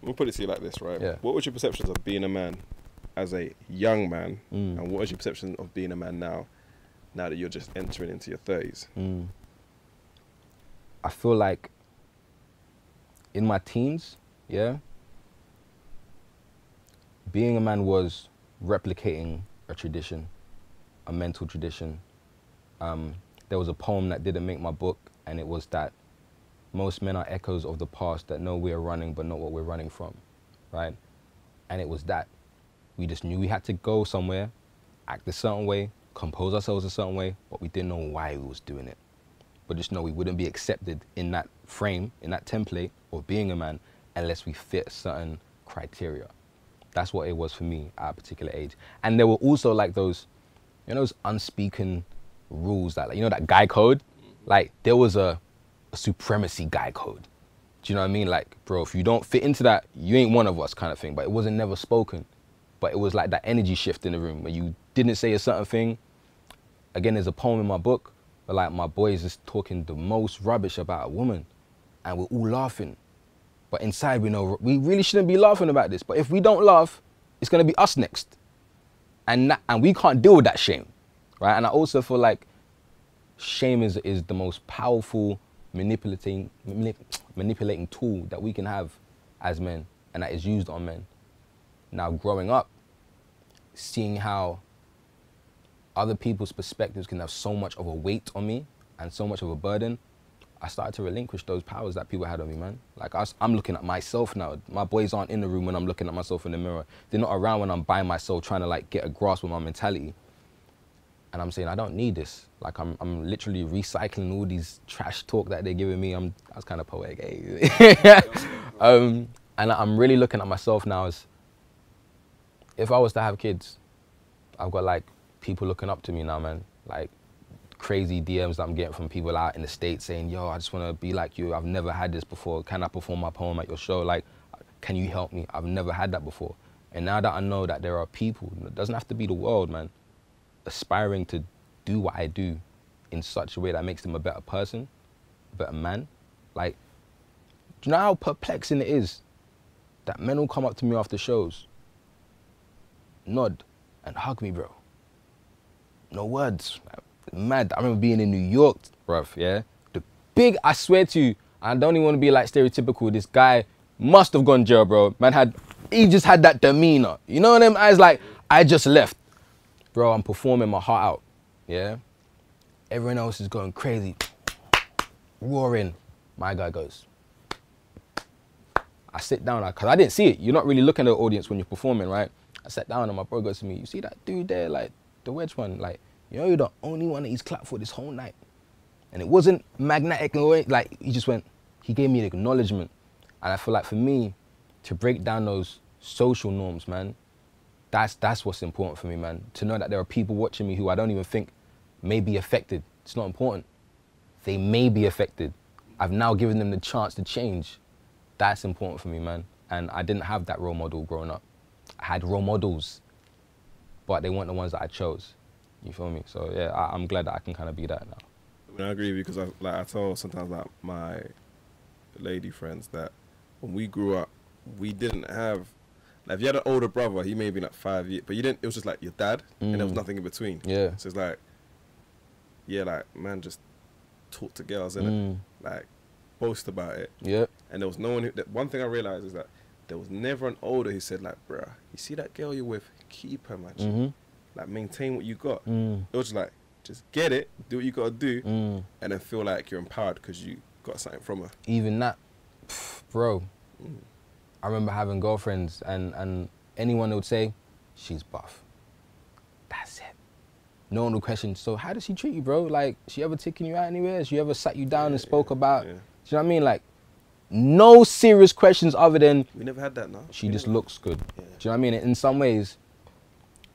We'll put it to you like this, right? Yeah. What was your perceptions of being a man as a young man, and what was your perception of being a man now that you're just entering into your 30s? I feel like in my teens, yeah, being a man was replicating a tradition, a mental tradition. There was a poem that didn't make my book, and it was that most men are echoes of the past that know we are running but not what we're running from, right? And it was that. We just knew we had to go somewhere, act a certain way, compose ourselves a certain way, but we didn't know why we was doing it. But just know we wouldn't be accepted in that frame, in that template of being a man unless we fit certain criteria. That's what it was for me at a particular age. And there were also like those, you know, those unspoken rules that, like, you know, that guy code? Like, there was a supremacy guy code. Do you know what I mean? Like, bro, if you don't fit into that, you ain't one of us kind of thing. But it wasn't never spoken. But it was like that energy shift in the room where you didn't say a certain thing. Again, there's a poem in my book where like my boys is talking the most rubbish about a woman and we're all laughing. But inside we know we really shouldn't be laughing about this. But if we don't laugh, it's gonna be us next. And we can't deal with that shame, right? And I also feel like shame is the most powerful manipulating tool that we can have as men, and that is used on men. Now, growing up, seeing how other people's perspectives can have so much of a weight on me and so much of a burden, I started to relinquish those powers that people had on me, man. Like, I'm looking at myself now. My boys aren't in the room when I'm looking at myself in the mirror. They're not around when I'm by myself trying to like get a grasp of my mentality. And I'm saying, I don't need this. Like, I'm literally recycling all these trash talk that they're giving me. I was kind of poetic, eh? And I'm really looking at myself now as, if I was to have kids, I've got like people looking up to me now, man. Like crazy DMs that I'm getting from people out in the States saying, yo, I just want to be like you. I've never had this before. Can I perform my poem at your show? Like, can you help me? I've never had that before. And now that I know that there are people, it doesn't have to be the world, man, aspiring to do what I do in such a way that makes them a better person, a better man. Like, do you know how perplexing it is that men will come up to me after shows, nod and hug me, bro. No words. Mad. I remember being in New York, bruv, yeah? I swear to you, I don't even want to be like stereotypical. This guy must have gone jail, bro. He just had that demeanor. You know them eyes like, I just left. Bro, I'm performing my heart out, yeah? Everyone else is going crazy, roaring. My guy goes. I sit down, because I didn't see it. You're not really looking at the audience when you're performing, right? I sat down and my bro goes to me, you see that dude there, like the wedge one, like, you know, you're the only one that he's clapped for this whole night. And it wasn't magnetic, like, he gave me an acknowledgement. And I feel like for me, to break down those social norms, man, that's what's important for me, man. To know that there are people watching me who I don't even think may be affected. It's not important. They may be affected. I've now given them the chance to change. That's important for me, man. And I didn't have that role model growing up. I had role models, but they weren't the ones that I chose. You feel me? So yeah, I'm glad that I can kind of be that now. I mean, I agree because I tell sometimes like my lady friends that when we grew up, we didn't have, like, if you had an older brother, he may be like 5 years, but you didn't. It was just like your dad, and there was nothing in between. Yeah. So it's like, yeah, like, man, just talk to girls, innit? Like, boast about it. Yeah. And there was no one. One thing I realized is that there was never an older who said like, bruh, you see that girl you're with, keep her, man. Like, maintain what you got. It was just like, just get it, do what you gotta do, and then feel like you're empowered because you got something from her. Even that, bro. I remember having girlfriends and anyone would say, she's buff. That's it. No one would question, so how does she treat you, bro? Like, she ever taken you out anywhere? Has she ever sat you down and spoke about, do you know what I mean? Like, no serious questions other than, we never had that, no. She just looks good. Do you know what I mean? In some ways,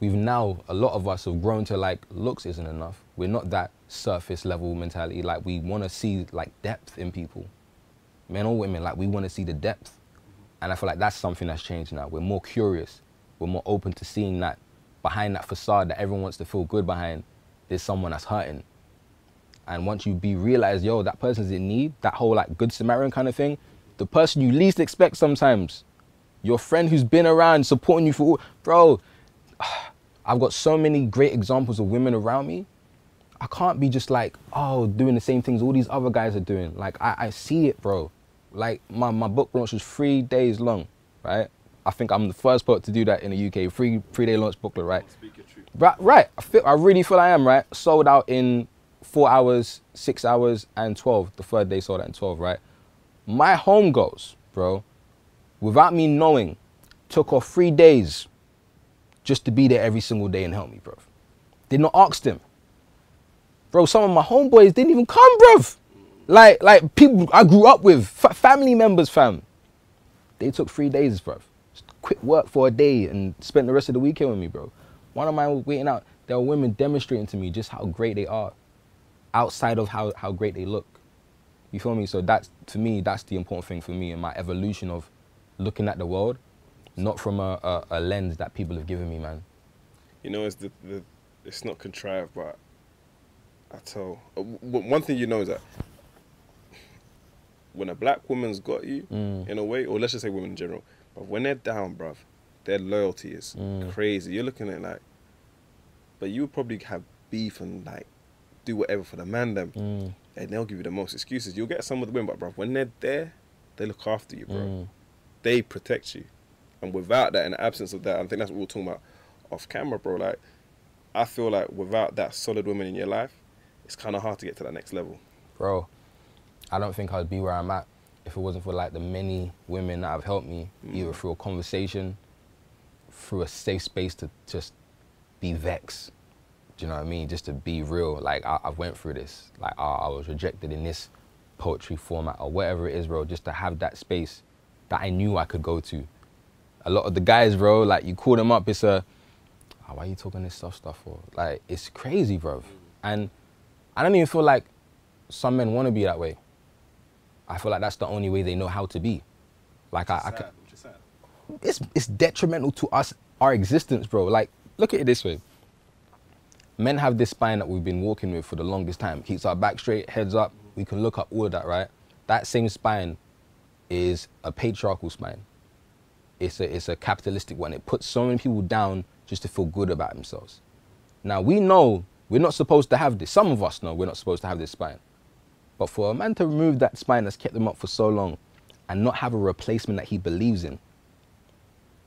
a lot of us have grown to like, looks isn't enough. We're not that surface level mentality. Like, we want to see like depth in people. Men or women, like, we want to see the depth. And I feel like that's something that's changed now. We're more curious. We're more open to seeing that behind that facade that everyone wants to feel good behind, there's someone that's hurting. And once you realize, yo, that person's in need, that whole like Good Samaritan kind of thing, the person you least expect sometimes Your friend who's been around supporting you for all, bro. I've got so many great examples of women around me. I can't be just like, oh, doing the same things all these other guys are doing. Like, I see it, bro. Like, my book launch was 3 days long, right? I think I'm the first poet to do that in the UK. Three-day launch booklet, right? Speak your truth. Right. I really feel I am, right? Sold out in 4 hours, 6 hours, and 12. The third day sold out in 12, right? My home goals, bro, without me knowing, took off 3 days just to be there every single day and help me, bro. Did not ask them. Bro, some of my homeboys didn't even come, bruv. Like people I grew up with, family members, fam. They took 3 days, bruv. Just quit work for a day and spent the rest of the weekend with me, bro. One of mine was waiting out. There were women demonstrating to me just how great they are, outside of how great they look. You feel me? So that's, to me, that's the important thing for me in my evolution of looking at the world, not from a lens that people have given me, man. You know, it's not contrived, but I tell, one thing you know is that when a black woman's got you, in a way, or let's just say women in general, but when they're down, bruv, their loyalty is crazy. You're looking at like, but you would probably have beef and like do whatever for the man them, and they'll give you the most excuses. You'll get some of the women, but bruv, when they're there, they look after you, bro. They protect you. And without that, in the absence of that, I think that's what we're talking about off camera, bro. Like, I feel like without that solid woman in your life, it's kind of hard to get to that next level. Bro, I don't think I'd be where I'm at if it wasn't for like the many women that have helped me, either through a conversation, through a safe space to just be vexed. Do you know what I mean? Just to be real. Like, I went through this. Like, I was rejected in this poetry format or whatever it is, bro, just to have that space that I knew I could go to. A lot of the guys, bro, like, you call them up, it's a, oh, why are you talking this stuff for? Like, it's crazy, bro. And I don't even feel like some men want to be that way. I feel like that's the only way they know how to be. Like, it's detrimental to us, our existence, bro. Like, look at it this way. Men have this spine that we've been walking with for the longest time. Keeps our back straight, heads up. We can look up, all of that, right? That same spine is a patriarchal spine. It's a capitalistic one. It puts so many people down just to feel good about themselves. Now, we know we're not supposed to have this. Some of us know we're not supposed to have this spine. But for a man to remove that spine that's kept him up for so long and not have a replacement that he believes in,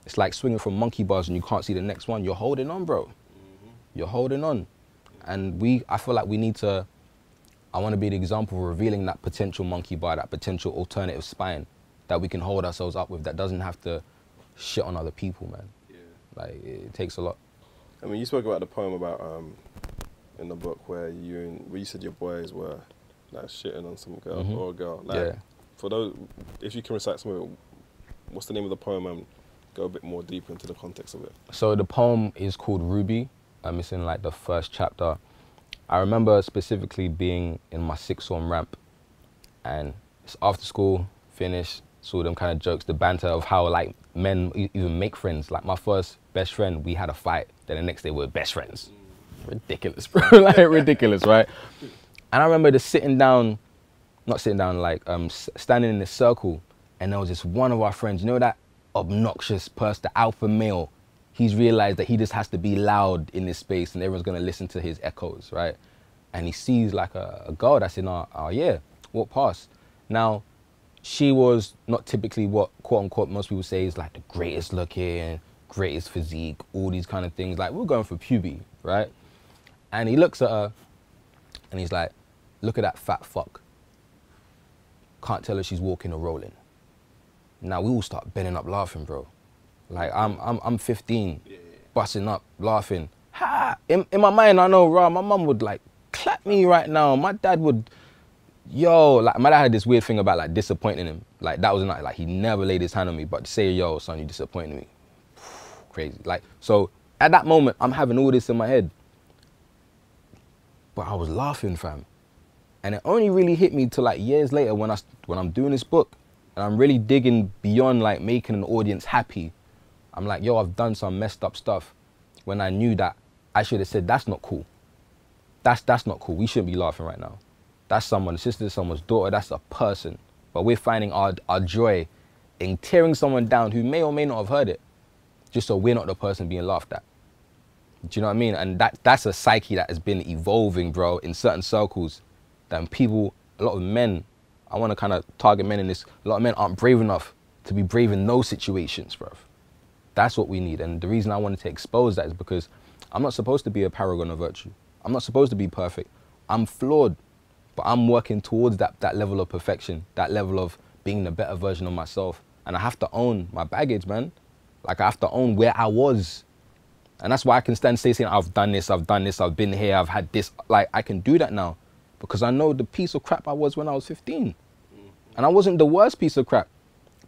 it's like swinging from monkey bars and you can't see the next one. You're holding on, bro. You're holding on. And I feel like we need to, I want to be the example of revealing that potential monkey bar, that potential alternative spine that we can hold ourselves up with, that doesn't have to shit on other people, man. Yeah. Like, it takes a lot. I mean, you spoke about the poem about, in the book where you said your boys were like shitting on some girl or a girl. Like, yeah. For those, if you can recite some of it, what's the name of the poem and go a bit more deeper into the context of it? So the poem is called Ruby. It's in like the first chapter. I remember specifically being in my sixth form ramp and it's after school, finished, saw them kind of jokes, the banter of how like men even make friends. Like my first best friend, we had a fight. Then the next day we were best friends. Ridiculous, bro. Like ridiculous, right? And I remember just sitting down, not sitting down, like standing in this circle, and there was this one of our friends, you know that obnoxious person, the alpha male. He's realized that he just has to be loud in this space and everyone's gonna listen to his echoes, right? And he sees like a girl that's in our yeah, walk past. Now, she was not typically what, quote unquote, most people say is like the greatest looking, greatest physique, all these kind of things. Like, we're going for puberty, right? And he looks at her and he's like, look at that fat fuck. Can't tell if she's walking or rolling. Now, we all start bending up laughing, bro. Like, I'm 15, busting up, laughing. Ha! In my mind, I know, rah, my mum would like clap me right now. My dad would, like my dad had this weird thing about like disappointing him. Like that was not, like he never laid his hand on me, but to say, yo, son, you disappointed me. Crazy. Like, so at that moment, I'm having all this in my head. But I was laughing, fam. And it only really hit me till like years later when I'm doing this book and I'm really digging beyond like making an audience happy. I'm like, yo, I've done some messed up stuff when I knew that I should have said, that's not cool. That's not cool. We shouldn't be laughing right now. That's someone's sister, someone's daughter, that's a person. But we're finding our joy in tearing someone down who may or may not have heard it, just so we're not the person being laughed at. Do you know what I mean? And that's a psyche that has been evolving, bro, in certain circles. That people, a lot of men, I want to kind of target men in this, a lot of men aren't brave enough to be brave in those situations, bro. That's what we need. And the reason I wanted to expose that is because I'm not supposed to be a paragon of virtue. I'm not supposed to be perfect. I'm flawed, but I'm working towards that level of perfection, that level of being the better version of myself. And I have to own my baggage, man. Like, I have to own where I was. And that's why I can stand saying, I've done this, I've been here, I've had this. Like, I can do that now because I know the piece of crap I was when I was 15. And I wasn't the worst piece of crap,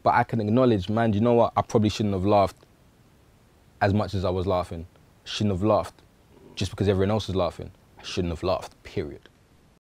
but I can acknowledge, man, you know what? I probably shouldn't have laughed as much as I was laughing. Shouldn't have laughed just because everyone else was laughing. I shouldn't have laughed, period.